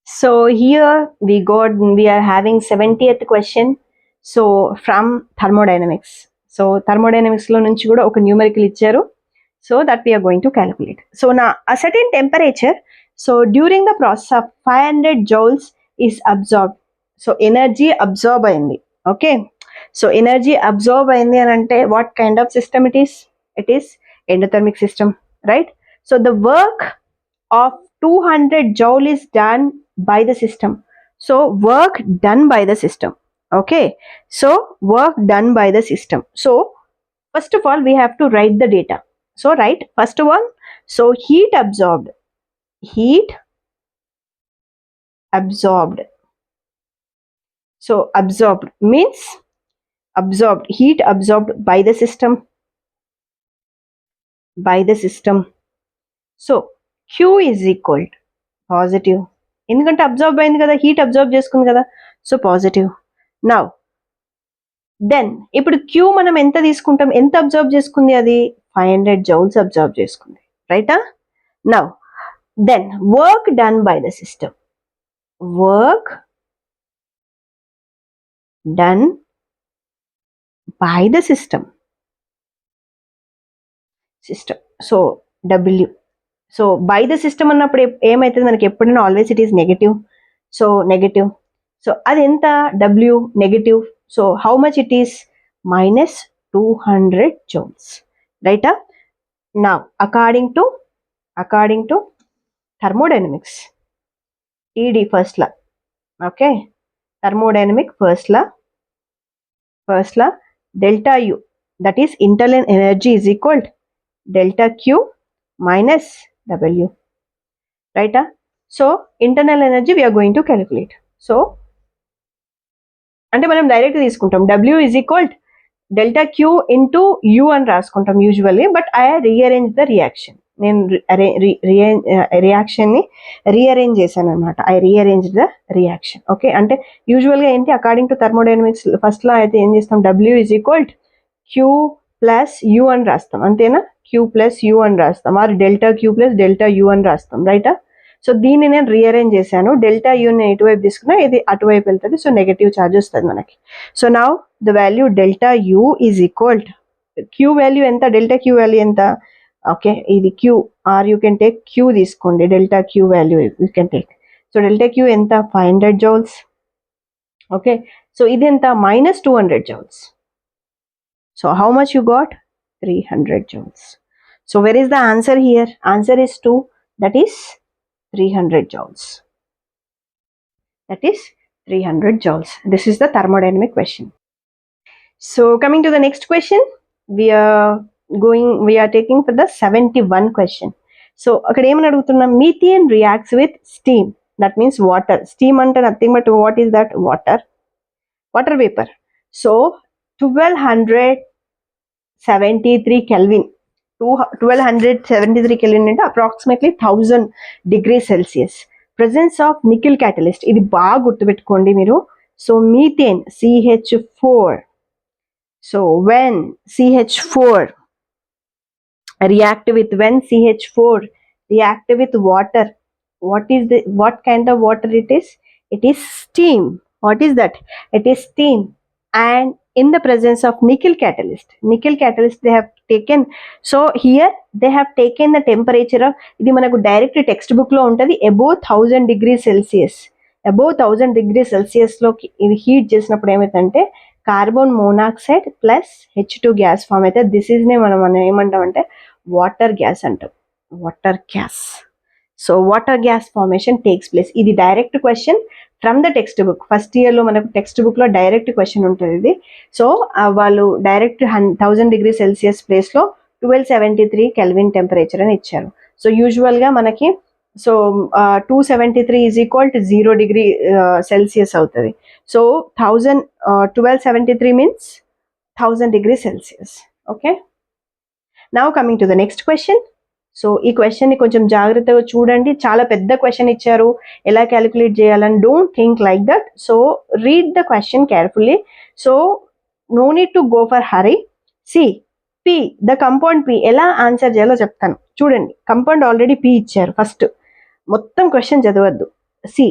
So here we are having 70th question. So from thermodynamics. So thermodynamics lo nunchi kuda oka numerical icharu. So that we are going to calculate. So now a certain temperature. So during the process of 500 joules is absorbed. So energy absorb ayindi. Okay. So energy absorb ayindi anante what kind of system it is? It is endothermic system, right? So the work of 200 joule is done by the system. So work done by the system. Okay. So work done by the system. So first of all, we have to write the data. So write first one. So heat absorbed. Heat absorbed. So absorbed means absorbed. Heat absorbed by the system. By the system. So Q is equal to positive, ఎందుకంటే observe అయింది కదా, heat observe చేసుకుంది కదా, so positive. Now then ఇప్పుడు queue మనం ఎంత తీసుకుంటాం, ఎంత అబ్జర్వ్ చేసుకుంది, అది 500 జౌల్స్ అబ్జర్వ్ చేసుకుంది, రైటా? Now then work done by the system. Work done by the system. So W. So by the system అన్నప్పుడు ఏమవుతుంది మనకి, ఎప్పుడైనా always it is negative. So negative. So అది ఎంత, W negative. So how much it is, -200 joules, రైటా? Now according to thermodynamics, ఈడి first law. Okay, thermodynamic first law delta U, that is internal energy is equal delta Q minus W, right? So internal energy we are going to calculate. So అంటే మనం direct తీసుకుంటాం, W is equal delta Q into U అని రాసుకుంటాం usually, but I rearrange the reaction. నేను reaction ని rearrange చేశాను అనమాట. I rearrange the reaction. Okay, అంటే యూజువల్గా ఏంటి, according to thermodynamics first law అయితే ఏం చేస్తాం, W is equal Q plus U అని రాస్తాం, అంతేనా? Q ప్లస్ U అని రాస్తాం, or delta Q plus delta U అని రాస్తాం, రైటా? సో దీన్ని నేను రీఅరేంజ్ చేశాను. డెల్టా యూని ఇటువైపు తీసుకున్నా, ఇది అటువైపు వెళ్తుంది, సో నెగటివ్ ఛార్జ్ వస్తుంది మనకి. So now the value delta U is equal Q value ఎంత, డెల్టా క్యూ వాల్యూ ఎంత? ఓకే, ఇది Q, or you can take Q తీసుకోండి, delta Q value you can take. So delta Q ఎంత, 500 joules. Okay, so ఇది ఎంత, -200 joules. So how much you got? 300 joules. So where is the answer here? Answer is 2, that is 300 joules. That is 300 joules. This is the thermodynamic question. So coming to the next question, we are taking for the 71 question. So akkada em adugutunnam, methane reacts with steam, that means water. Steam ante nothing but what is that? Water vapor. So 1273 Kelvin. 1273 Kelvin అంటే approximately 1000 degrees Celsius. Presence of nickel catalyst, ఇది బాగా గుర్తుపెట్టుకోండి మీరు. So methane CH4. So when CH4 react with water, what kind of water it is? It is steam. What is that? It is steam. And in the presence of nickel catalyst they have taken, so here they have taken the temperature of, ఇది మనకు direct text book లో ఉంటుంది, above 1000 degrees Celsius. above 1000 degrees Celsius లో ఇది heat చేసినప్పుడు ఏమైందంటే carbon monoxide plus H2 gas form అయితే, this is నే మనం ఏమంటాం అంటే వాటర్ గ్యాస్ అంటాం, water gas. So water gas formation takes place. ఇది direct question from the textbook. First ఇయర్లో మనకు టెక్స్ట్ బుక్లో డైరెక్ట్ క్వశ్చన్ ఉంటుంది ఇది. సో వాళ్ళు డైరెక్ట్ 1000 degrees Celsius ప్లేస్లో 1273 Kelvin టెంపరేచర్ అని ఇచ్చారు. సో యూజువల్గా మనకి so 273 is equal to 0 degree Celsius అవుతుంది. So 1273 means 1000 degrees Celsius. Okay, now coming to the next question. So ఈ క్వశ్చన్ని కొంచెం జాగ్రత్తగా చూడండి, చాలా పెద్ద క్వశ్చన్ ఇచ్చారు, ఎలా క్యాలిక్యులేట్ చేయాలని. Don't think like that. So read the question carefully. So no need to go for hurry. See P, the compound P ఎలా ఆన్సర్ చేయాలో చెప్తాను చూడండి. కంపౌండ్ ఆల్రెడీ పి ఇచ్చారు, ఫస్ట్ మొత్తం క్వశ్చన్ చదవద్దు. See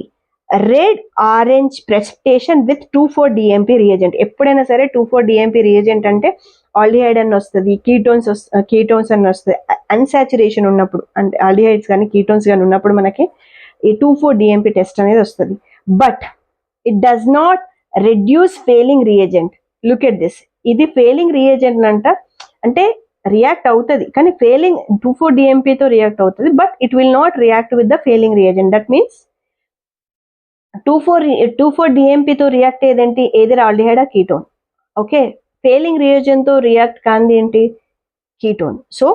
red orange precipitation with 2,4-DMP reagent. ఎప్పుడైనా సరే 2,4-DMP reagent అంటే ఆల్డిహైడ్ అని వస్తుంది, కీటోన్స్ అని వస్తుంది. అన్సాచురేషన్ ఉన్నప్పుడు అంటే ఆల్డిహైడ్స్ కానీ కీటోన్స్ కానీ ఉన్నప్పుడు మనకి ఈ 2,4-DMP టెస్ట్ అనేది వస్తుంది. But it does not reduce Fehling reagent. Look at this. ఇది ఫెయిలింగ్ రియేజెంట్ అంటే రియాక్ట్ అవుతుంది కానీ ఫెయిలింగ్ 2,4-DMPతో రియాక్ట్ అవుతుంది, but it will not react with the Fehling reagent. That means 2,4-DMPతో రియాక్ట్ అయ్యేదేంటి, ఏదైనా aldehyde or ketone. Okay, Fehling రియేజెంట్తో రియాక్ట్ కాంది ఏంటి, ketone. So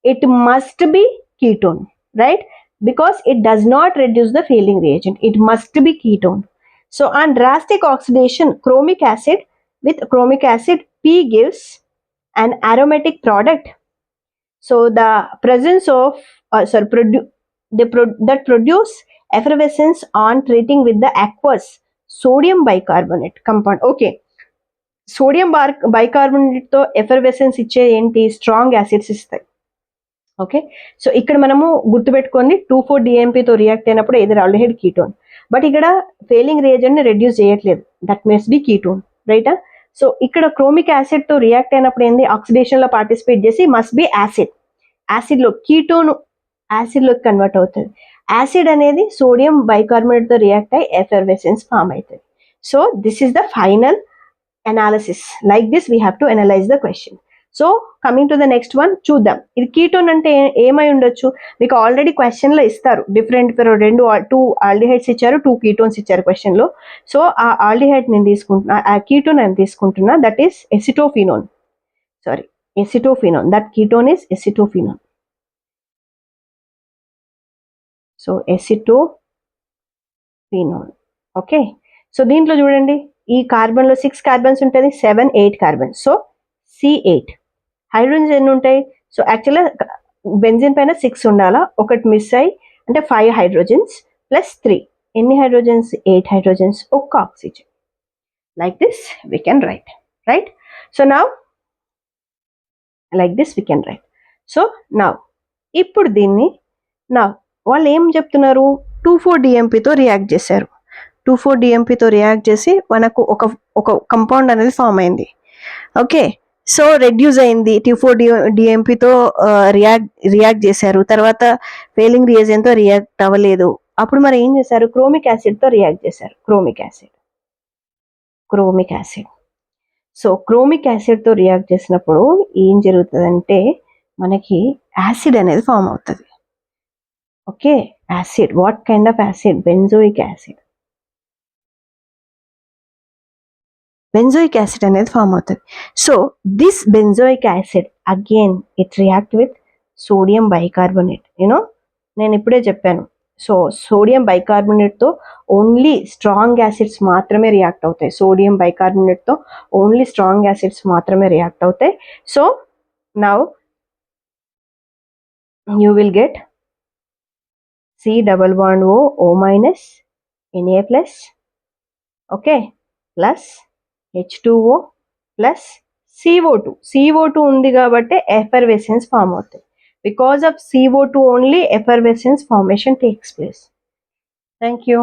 it must be ketone, right? Because it does not reduce the Fehling reagent, it must be ketone. So on drastic oxidation, chromic acid with chromic acid, P gives an aromatic product. So the presence of that produce effervescence on treating with the aqueous sodium bicarbonate compound. Okay, sodium bicarbonate తో ఎఫర్వెసెన్స్ ఇచ్చే ఏంటి, strong acids ఇస్తాయి. Okay, so ఇక్కడ మనము గుర్తుపెట్టుకోండి 2,4-DMPతో react అయినప్పుడు ఏదైనా aldehyde ketone. But ఇక్కడ ఫెయిలింగ్ రియేజెంట్ ని రెడ్యూస్ చేయట్లేదు, దట్ మస్ట్ బి కీటోన్, రైటా? సో ఇక్కడ క్రోమిక్ యాసిడ్ తో రియాక్ట్ అయినప్పుడు ఏంది, ఆక్సిడేషన్ లో పార్టిసిపేట్ చేసి మస్ట్ బి యాసిడ్. యాసిడ్ లో కీటోన్ యాసిడ్ లోకి కన్వర్ట్ అవుతుంది. యాసిడ్ అనేది సోడియం బైకార్బోనేట్ తో రియాక్ట్ అయ్యి ఎఫర్వెసెన్స్ ఫామ్ అవుతుంది. So this is the final analysis. Like this we have to analyse the question. So coming to the next one చూద్దాం. ఇది ketone అంటే ఏమై ఉండొచ్చు, మీకు ఆల్రెడీ క్వశ్చన్ లో ఇస్తారు. డిఫరెంట్ 2 ఆల్డిహైడ్స్ ఇచ్చారు, 2 కీటోన్స్ ఇచ్చారు క్వశ్చన్ లో. సో ఆ ఆల్డిహైడ్ నేను తీసుకుంటున్నా, ఆ కీటోన్ నేను తీసుకుంటున్నా, that is acetophenone. That ketone is acetophenone. So acetophenone. Okay, so దీంట్లో చూడండి, ఈ కార్బన్ లో 6 కార్బన్స్ ఉంటుంది, 7, 8 కార్బన్స్. So C8. హైడ్రోజన్స్ ఎన్ని ఉంటాయి, సో యాక్చువల్గా బెంజిన్ పైన 6 ఉండాలా, ఒకటి మిస్ అయ్యి అంటే 5 హైడ్రోజన్స్ ప్లస్ 3. ఎన్ని హైడ్రోజన్స్, 8 హైడ్రోజన్స్, ఒక్క oxygen. Like this we can write. So now like this we can write. So now ఇప్పుడు దీన్ని వాళ్ళు ఏం చెప్తున్నారు, 2,4-DMPతో రియాక్ట్ చేశారు. 2,4-DMPతో రియాక్ట్ చేసి మనకు ఒక కంపౌండ్ అనేది ఫామ్ అయింది. ఓకే, సో రెడ్యూస్ అయింది, 2,4-DMPతో రియాక్ట్ చేశారు. తర్వాత ఫెయిలింగ్ రియేజెంట్తో రియాక్ట్ అవ్వలేదు. అప్పుడు మరి ఏం చేశారు, క్రోమిక్ యాసిడ్తో రియాక్ట్ చేశారు. Chromic acid. సో క్రోమిక్ యాసిడ్తో రియాక్ట్ చేసినప్పుడు ఏం జరుగుతుందంటే మనకి యాసిడ్ అనేది ఫామ్ అవుతుంది. Okay, acid, what kind of acid, benzoic acid అనేది ఫామ్ అవుతుంది. So this benzoic acid again it react with sodium bicarbonate. నేను ఇప్పుడే చెప్పాను. సో సోడియం బైకార్బోనేట్తో ఓన్లీ స్ట్రాంగ్ యాసిడ్స్ మాత్రమే రియాక్ట్ అవుతాయి. సోడియం బైకార్బోనేట్తో ఓన్లీ స్ట్రాంగ్ యాసిడ్స్ మాత్రమే రియాక్ట్ అవుతాయి. So now you will get C+O minus Na plus, okay, plus H2O plus CO2 ఉంది కాబట్టి effervescence ఫామ్ అవుతుంది. Because of CO2 only effervescence formation takes place. Thank you.